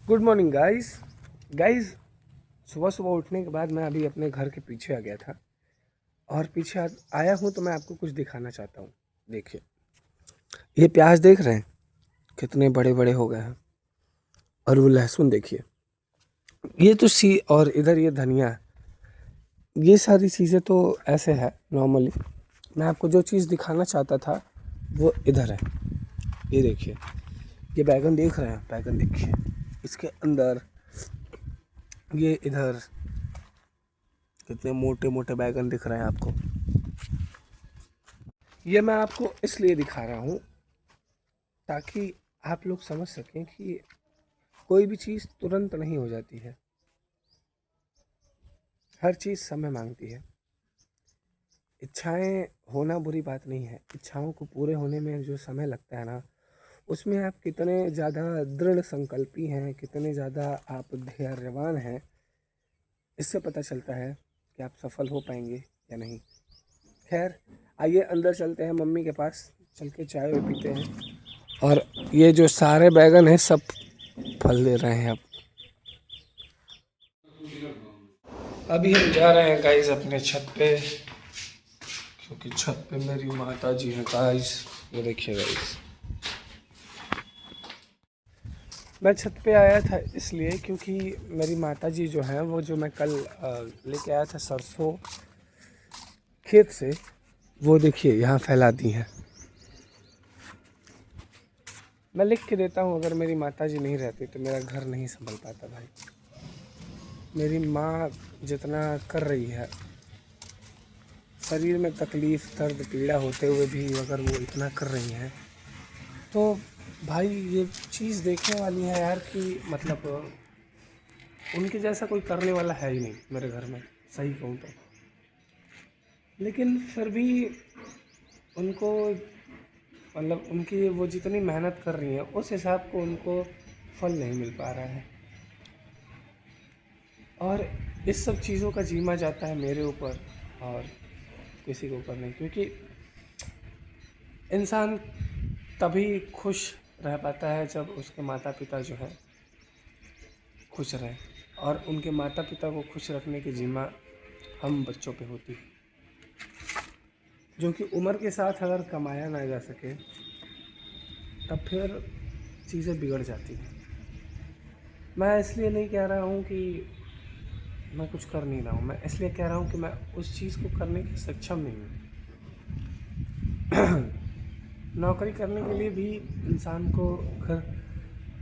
Good morning guys. सुबह सुबह उठने के बाद मैं अभी अपने घर के पीछे आ गया था और पीछे आया हूँ तो मैं आपको कुछ दिखाना चाहता हूँ। देखिए, ये प्याज देख रहे हैं कितने बड़े बड़े हो गए हैं। और वो लहसुन देखिए, ये तो और इधर ये धनिया है। ये सारी चीज़ें तो ऐसे है नॉर्मली। मैं आपको जो चीज़ दिखाना चाहता था वो इधर है। ये देखिए, ये बैगन देख रहे हैं, बैगन देखिए इसके अंदर, ये इधर कितने मोटे मोटे बैगन दिख रहे हैं आपको। ये मैं आपको इसलिए दिखा रहा हूँ ताकि आप लोग समझ सकें कि कोई भी चीज़ तुरंत नहीं हो जाती है। हर चीज़ समय मांगती है। इच्छाएं होना बुरी बात नहीं है, इच्छाओं को पूरे होने में जो समय लगता है ना, उसमें आप कितने ज़्यादा दृढ़ संकल्पी हैं, कितने ज़्यादा आप धैर्यवान हैं, इससे पता चलता है कि आप सफल हो पाएंगे या नहीं। खैर, आइए अंदर चलते हैं मम्मी के पास, चल के चाय पीते हैं। और ये जो सारे बैगन हैं सब फल दे रहे हैं। अब अभी हम जा रहे हैं गाइस अपने छत पे, क्योंकि छत पे मेरी माता जी हैं गाइस। ये देखिए गाइस, मैं छत पे आया था इसलिए क्योंकि मेरी माता जी जो हैं वो, जो मैं कल लेके आया था सरसों खेत से, वो देखिए यहाँ फैला दी हैं। मैं लिख के देता हूँ, अगर मेरी माता जी नहीं रहती तो मेरा घर नहीं संभल पाता भाई। मेरी माँ जितना कर रही है, शरीर में तकलीफ़ दर्द पीड़ा होते हुए भी अगर वो इतना कर रही हैं, तो भाई ये चीज़ देखने वाली है यार कि मतलब उनके जैसा कोई करने वाला है ही नहीं मेरे घर में, सही कहूँ तो। लेकिन फिर भी उनको, मतलब उनकी वो जितनी मेहनत कर रही हैं उस हिसाब को उनको फल नहीं मिल पा रहा है। और इस सब चीज़ों का जिम्मा जाता है मेरे ऊपर और किसी के ऊपर नहीं, क्योंकि इंसान तभी खुश रह पाता है जब उसके माता पिता जो है खुश रहें, और उनके माता पिता को खुश रखने की जिम्मा हम बच्चों पे होती है। जो कि उम्र के साथ अगर कमाया ना जा सके तब फिर चीज़ें बिगड़ जाती हैं। मैं इसलिए नहीं कह रहा हूँ कि मैं कुछ कर नहीं रहा हूँ, मैं इसलिए कह रहा हूँ कि मैं उस चीज़ को करने की सक्षम नहीं हूँ। नौकरी करने के लिए भी इंसान को घर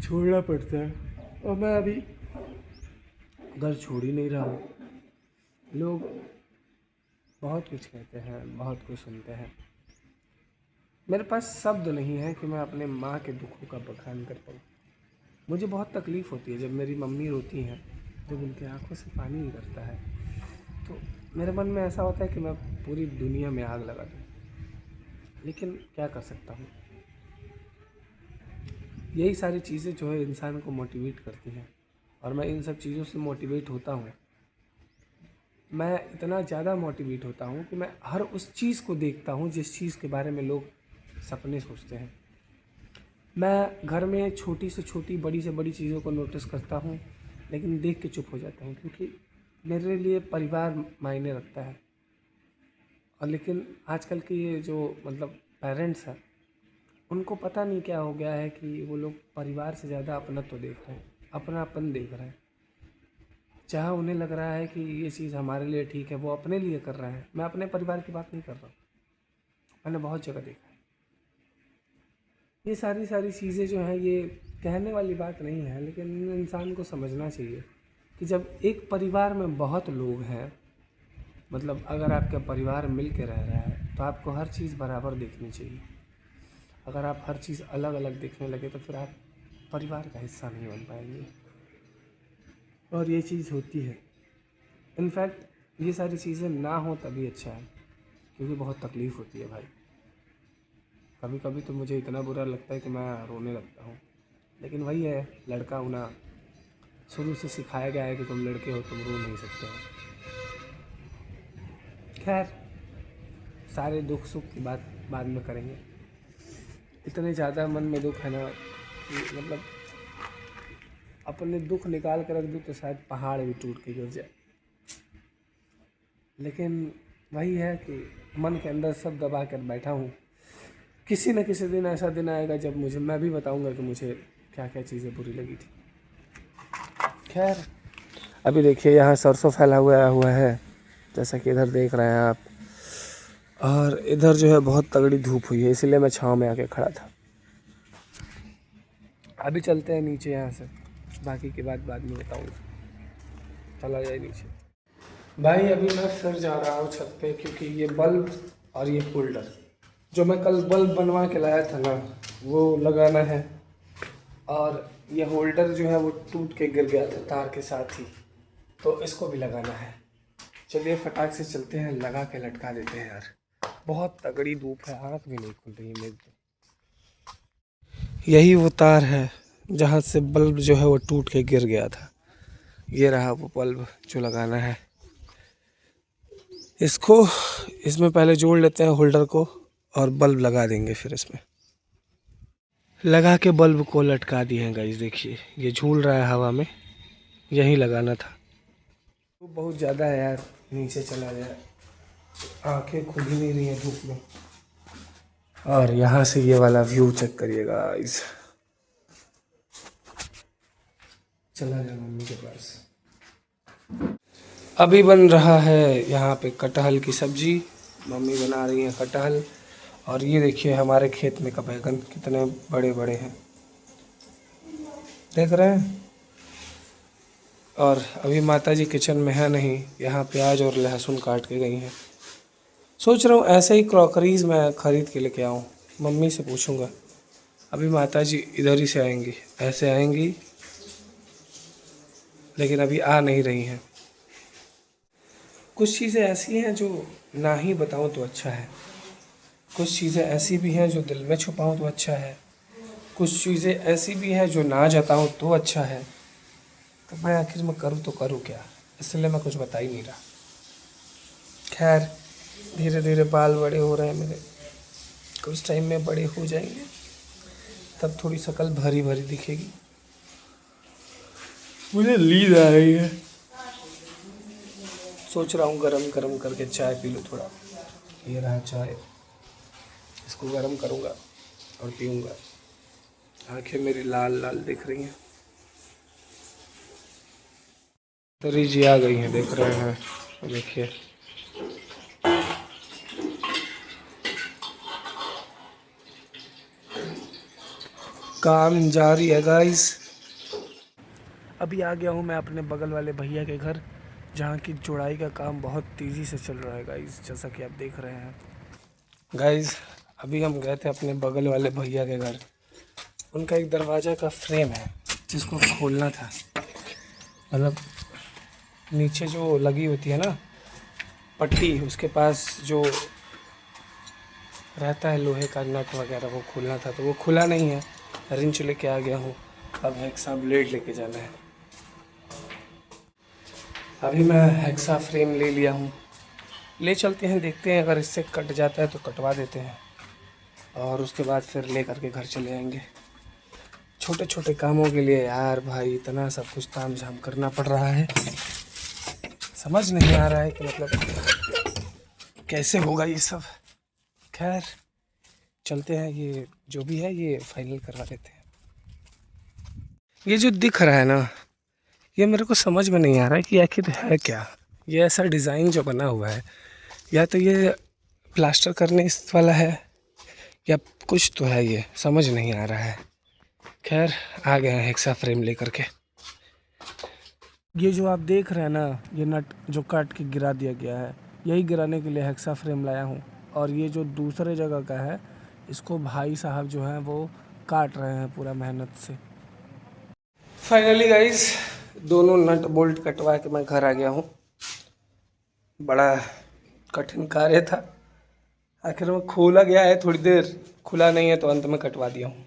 छोड़ना पड़ता है, और मैं अभी घर छोड़ ही नहीं रहा हूँ। लोग बहुत कुछ कहते हैं, बहुत कुछ सुनते हैं। मेरे पास शब्द नहीं है कि मैं अपने माँ के दुखों का बखान कर पाऊँ। मुझे बहुत तकलीफ़ होती है जब मेरी मम्मी रोती हैं, जब उनकी आंखों से पानी निकलता है, तो मेरे मन में ऐसा होता है कि मैं पूरी दुनिया में आग लगा दूँ। लेकिन क्या कर सकता हूँ। यही सारी चीज़ें जो है इंसान को मोटिवेट करती हैं, और मैं इन सब चीज़ों से मोटिवेट होता हूँ। मैं इतना ज़्यादा मोटिवेट होता हूँ कि मैं हर उस चीज़ को देखता हूँ जिस चीज़ के बारे में लोग सपने सोचते हैं। मैं घर में छोटी से छोटी, बड़ी से बड़ी चीज़ों को नोटिस करता हूँ, लेकिन देख के चुप हो जाता हूँ, क्योंकि मेरे लिए परिवार मायने रखता है। और लेकिन आजकल के ये जो मतलब पेरेंट्स हैं, उनको पता नहीं क्या हो गया है कि वो लोग परिवार से ज़्यादा अपनत्व देख रहे हैं, अपनापन देख रहे हैं। चाहे उन्हें लग रहा है कि ये चीज़ हमारे लिए ठीक है, वो अपने लिए कर रहे हैं। मैं अपने परिवार की बात नहीं कर रहा हूँ, मैंने बहुत जगह देखा है। ये सारी सारी चीज़ें जो हैं, ये कहने वाली बात नहीं है, लेकिन इंसान को समझना चाहिए कि जब एक परिवार में बहुत लोग हैं, मतलब अगर आपका परिवार मिल के रह रहा है तो आपको हर चीज़ बराबर देखनी चाहिए। अगर आप हर चीज़ अलग अलग देखने लगे तो फिर आप परिवार का हिस्सा नहीं बन पाएंगे, और ये चीज़ होती है। इनफैक्ट ये सारी चीज़ें ना हो तभी अच्छा है, क्योंकि बहुत तकलीफ़ होती है भाई। कभी कभी तो मुझे इतना बुरा लगता है कि मैं रोने लगता हूँ। लेकिन वही है, लड़का होना, शुरू से सिखाया गया है कि तुम लड़के हो, तुम रो नहीं सकते हो। खैर, सारे दुख सुख की बात बाद में करेंगे। इतने ज़्यादा मन में दुख है ना कि मतलब अपने दुख निकाल कर रख दूँ तो शायद पहाड़ भी टूट के गिर जाए। लेकिन वही है कि मन के अंदर सब दबा कर बैठा हूँ। किसी न किसी दिन ऐसा दिन आएगा जब मैं भी बताऊँगा कि मुझे क्या क्या चीज़ें बुरी लगी थी। खैर, अभी देखिए यहाँ सरसों फैला हुआ है, जैसा कि इधर देख रहे हैं आप। और इधर जो है बहुत तगड़ी धूप हुई है, इसलिए मैं छाँव में आके खड़ा था। अभी चलते हैं नीचे यहाँ से, बाकी की बात बाद में बताऊँगा। चला जाए नीचे। भाई अभी मैं फिर जा रहा हूँ छत पे, क्योंकि ये बल्ब और ये होल्डर जो मैं कल बल्ब बनवा के लाया था ना, वो लगाना है। और ये होल्डर जो है वो टूट के गिर गया था तार के साथ ही, तो इसको भी लगाना है। चलिए फटाक से चलते हैं, लगा के लटका देते हैं यार। बहुत तगड़ी धूप है, आँख भी नहीं खुल रही है मेरी तो। यही वो तार है जहाँ से बल्ब जो है वो टूट के गिर गया था। ये रहा वो बल्ब जो लगाना है। इसमें पहले जोड़ लेते हैं होल्डर को और बल्ब लगा देंगे। फिर इसमें लगा के बल्ब को लटका दिए हैं गाइस। देखिए ये झूल रहा है हवा में, यहीं लगाना था। तो बहुत ज़्यादा है यार, नीचे चला जाए, आंखें खुल ही नहीं रही हैं धूप में। और यहाँ से ये वाला व्यू चेक करिएगा गाइस। चला जाए मम्मी के पास। अभी बन रहा है यहाँ पे कटहल की सब्जी, मम्मी बना रही हैं कटहल। और ये देखिए हमारे खेत में का बैगन कितने बड़े बड़े हैं, देख रहे हैं। और अभी माताजी किचन में है नहीं, यहाँ प्याज और लहसुन काट के गई हैं। सोच रहा हूँ ऐसे ही क्रॉकरीज मैं ख़रीद के लेके आऊँ, मम्मी से पूछूँगा। अभी माताजी इधर ही से आएंगी, ऐसे आएंगी, लेकिन अभी आ नहीं रही हैं। कुछ चीज़ें ऐसी हैं जो ना ही बताऊँ तो अच्छा है, कुछ चीज़ें ऐसी भी हैं जो दिल में छुपाऊँ तो अच्छा है, कुछ चीज़ें ऐसी भी हैं जो ना जताऊँ तो अच्छा है। तो मैं आखिर में करूँ तो करूँ क्या, इसलिए मैं कुछ बता ही नहीं रहा। खैर धीरे धीरे बाल बड़े हो रहे हैं मेरे, कुछ टाइम में बड़े हो जाएंगे, तब थोड़ी शक्ल भरी भरी दिखेगी। मुझे नींद आ रही है, सोच रहा हूँ गरम गरम करके चाय पी लूँ थोड़ा। ये रहा चाय, इसको गरम करूँगा और पीऊँगा। आंखें मेरी लाल लाल दिख रही हैं। तरी जी आ गई हैं, देख रहे हैं, देखिए। काम जारी है गाइस। अभी आ गया हूँ मैं अपने बगल वाले भैया के घर, जहाँ की जुड़ाई का काम बहुत तेज़ी से चल रहा है गाइस, जैसा कि आप देख रहे हैं। गाइस अभी हम गए थे अपने बगल वाले भैया के घर। उनका एक दरवाज़ा का फ्रेम है जिसको खोलना था, मतलब नीचे जो लगी होती है ना पट्टी, उसके पास जो रहता है लोहे का नट वगैरह, वो खोलना था, तो वो खुला नहीं है। रिंच लेके आ गया हूँ, अब हेक्सा ब्लेड लेके जाना है। अभी मैं हेक्सा फ्रेम ले लिया हूँ, ले चलते हैं, देखते हैं अगर इससे कट जाता है तो कटवा देते हैं, और उसके बाद फिर ले करके घर चले आएंगे। छोटे छोटे कामों के लिए यार भाई इतना सब कुछ ताम झाम करना पड़ रहा है, समझ नहीं आ रहा है कि मतलब कैसे होगा ये सब। खैर चलते हैं, ये जो भी है ये फाइनल करवा देते हैं। ये जो दिख रहा है ना, ये मेरे को समझ में नहीं आ रहा है कि आखिर है क्या। ये ऐसा डिज़ाइन जो बना हुआ है, या तो ये प्लास्टर करने इस वाला है या कुछ तो है, ये समझ नहीं आ रहा है। खैर आ गए हैं हेक्सा फ्रेम लेकर के। ये जो आप देख रहे हैं ना, ये नट जो काट के गिरा दिया गया है, यही गिराने के लिए हेक्सा फ्रेम लाया हूँ। और ये जो दूसरे जगह का है, इसको भाई साहब जो हैं वो काट रहे हैं पूरा मेहनत से। फाइनली गाइस दोनों नट बोल्ट कटवा के मैं घर आ गया हूँ। बड़ा कठिन कार्य था, आखिर में खोला गया है, थोड़ी देर खुला नहीं है तो अंत में कटवा दिया हूँ।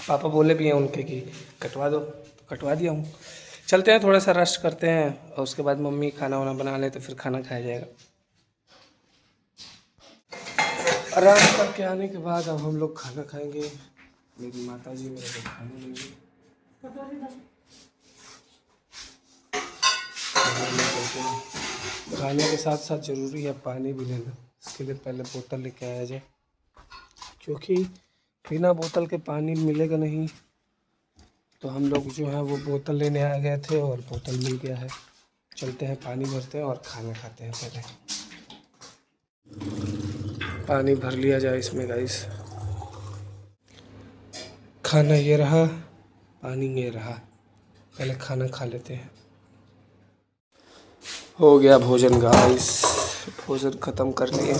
पापा बोले भी हैं उनके कि कटवा दो, तो कटवा दिया हूँ। चलते हैं, थोड़ा सा रेस्ट करते हैं, और उसके बाद मम्मी खाना वाना बना ले तो फिर खाना खाया जाएगा। आराम करके आने के बाद अब हम लोग खाना खाएंगे। मेरी माताजी मेरे को खाने देंगे। खाने के साथ साथ ज़रूरी है पानी भी लेना। इसके लिए पहले बोतल लेके आया जाए, क्योंकि बिना बोतल के पानी मिलेगा नहीं। तो हम लोग जो है वो बोतल लेने आ गए थे और बोतल मिल गया है। चलते हैं पानी भरते हैं और खाना खाते हैं। पहले पानी भर लिया जाए इसमें गाइस। खाना ये रहा, पानी ये रहा। पहले खाना खा लेते हैं। हो गया भोजन गाइस, भोजन ख़त्म कर लिए।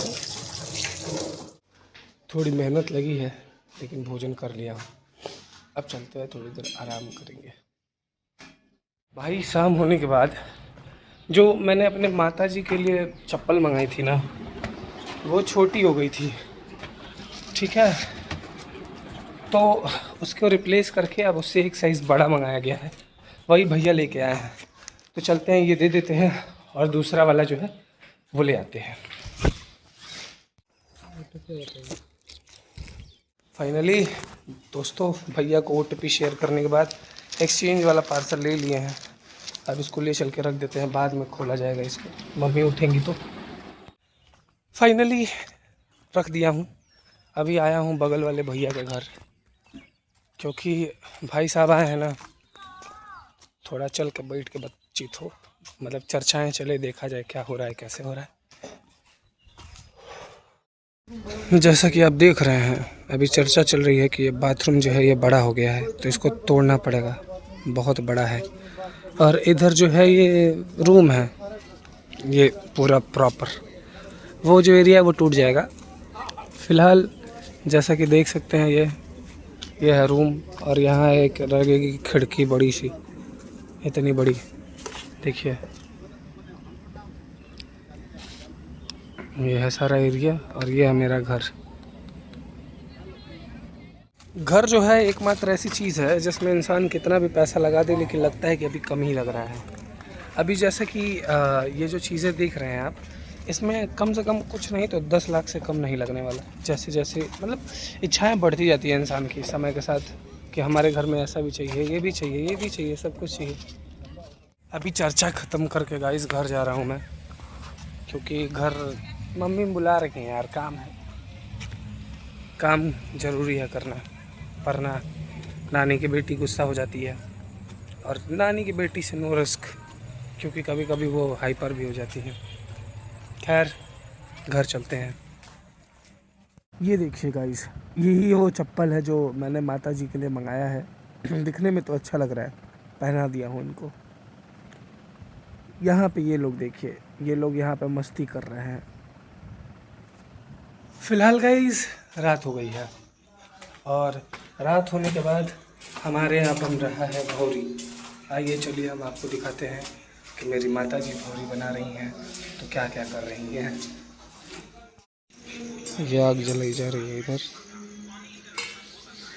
थोड़ी मेहनत लगी है लेकिन भोजन कर लिया। अब चलते हैं, थोड़ी देर आराम करेंगे। भाई शाम होने के बाद जो मैंने अपने माताजी के लिए चप्पल मंगाई थी ना, वो छोटी हो गई थी, ठीक है। तो उसको रिप्लेस करके अब उससे एक साइज़ बड़ा मंगाया गया है। वही भैया लेके आए हैं, तो चलते हैं, ये दे देते हैं और दूसरा वाला जो है वो ले आते हैं। फाइनली दोस्तों, भैया को OTP शेयर करने के बाद एक्सचेंज वाला पार्सल ले लिए हैं। अब इसको ले चल के रख देते हैं, बाद में खोला जाएगा इसको, मम्मी उठेंगी तो। फाइनली रख दिया हूँ। अभी आया हूँ बगल वाले भैया के घर, क्योंकि भाई साहब आए हैं ना, थोड़ा चल के बैठ के बातचीत हो, मतलब चर्चाएं चले, देखा जाए क्या हो रहा है, कैसे हो रहा है। जैसा कि आप देख रहे हैं, अभी चर्चा चल रही है कि ये बाथरूम जो है ये बड़ा हो गया है, तो इसको तोड़ना पड़ेगा, बहुत बड़ा है। और इधर जो है ये रूम है, ये पूरा प्रॉपर, वो जो एरिया है वो टूट जाएगा। फ़िलहाल जैसा कि देख सकते हैं, ये है रूम, और यहाँ एक लगेगी खिड़की बड़ी सी, इतनी बड़ी, देखिए ये है सारा एरिया, और ये है मेरा घर। घर जो है एकमात्र ऐसी चीज़ है जिसमें इंसान कितना भी पैसा लगा दे, लेकिन लगता है कि अभी कम ही लग रहा है। अभी जैसे कि ये जो चीज़ें देख रहे हैं आप, इसमें कम से कम कुछ नहीं तो 10 लाख से कम नहीं लगने वाला। जैसे जैसे मतलब इच्छाएं बढ़ती जाती है इंसान की समय के साथ, कि हमारे घर में ऐसा भी चाहिए, ये भी चाहिए, ये भी चाहिए, सब कुछ चाहिए। अभी चर्चा ख़त्म करके गाइस घर जा रहा हूँ मैं, क्योंकि घर मम्मी बुला रही हैं यार, काम है, काम ज़रूरी है करना, वरना नानी की बेटी गुस्सा हो जाती है, और नानी की बेटी से नो रिस्क, क्योंकि कभी कभी वो हाइपर भी हो जाती है। खैर घर चलते हैं। ये देखिए गाइस, यही वो चप्पल है जो मैंने माता जी के लिए मंगाया है। दिखने में तो अच्छा लग रहा है, पहना दिया हूँ इनको। यहाँ पे ये लोग देखिए, ये लोग यहाँ पे मस्ती कर रहे हैं। फ़िलहाल गाइस रात हो गई है, और रात होने के बाद हमारे यहाँ बन रहा है भौरी। आइए चलिए हम आपको दिखाते हैं कि मेरी माता जी भौरी बना रही हैं तो क्या क्या कर रही हैं। ये आग जलाई जा रही है इधर,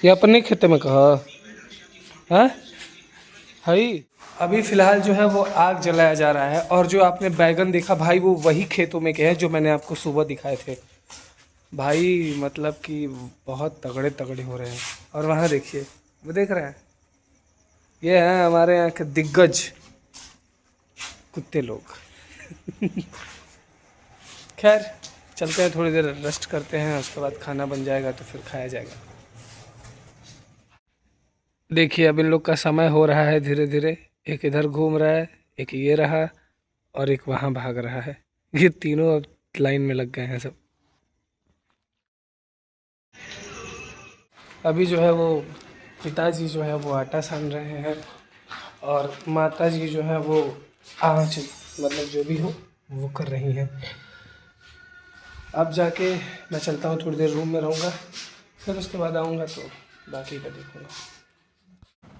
ये अपने खेते में कहा है भाई। अभी फ़िलहाल जो है वो आग जलाया जा रहा है, और जो आपने बैगन देखा भाई, वो वही खेतों में के हैं जो मैंने आपको सुबह दिखाए थे भाई। मतलब कि बहुत तगड़े तगड़े हो रहे हैं। और वहाँ देखिए, वो देख रहे हैं, ये हैं हमारे यहाँ के दिग्गज कुत्ते लोग। खैर चलते हैं, थोड़ी देर रेस्ट करते हैं, उसके बाद खाना बन जाएगा तो फिर खाया जाएगा। देखिए अब इन लोग का समय हो रहा है धीरे धीरे, एक इधर घूम रहा है, एक ये रहा, और एक वहाँ भाग रहा है। ये तीनों अब लाइन में लग गए हैं सब। अभी जो है वो पिताजी जो है वो आटा सान रहे हैं, और माताजी जो है वो आँच, मतलब जो भी हो वो कर रही हैं। अब जाके मैं चलता हूँ, थोड़ी देर रूम में रहूँगा, फिर उसके बाद आऊँगा तो बाकी का देखूँगा।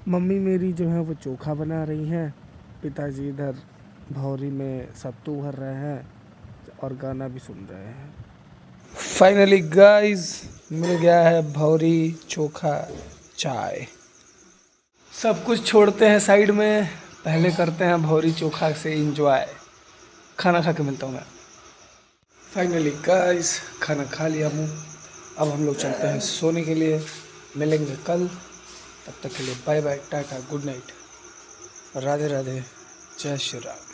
मम्मी मेरी जो है वो चोखा बना रही हैं, पिताजी इधर भौरी में सत्तू भर रहे हैं और गाना भी सुन रहे हैं। फाइनली गाइस मिल गया है भौरी, चोखा, चाय। सब कुछ छोड़ते हैं साइड में, पहले करते हैं भौरी चोखा से एंजॉय। खाना खा के मिलता हूँ मैं। फाइनली गाइस खाना खा लिया हूँ, अब हम लोग चलते हैं सोने के लिए। मिलेंगे कल, तब तक के लिए bye bye, tata, good night, Radhe Radhe, जय श्री राम।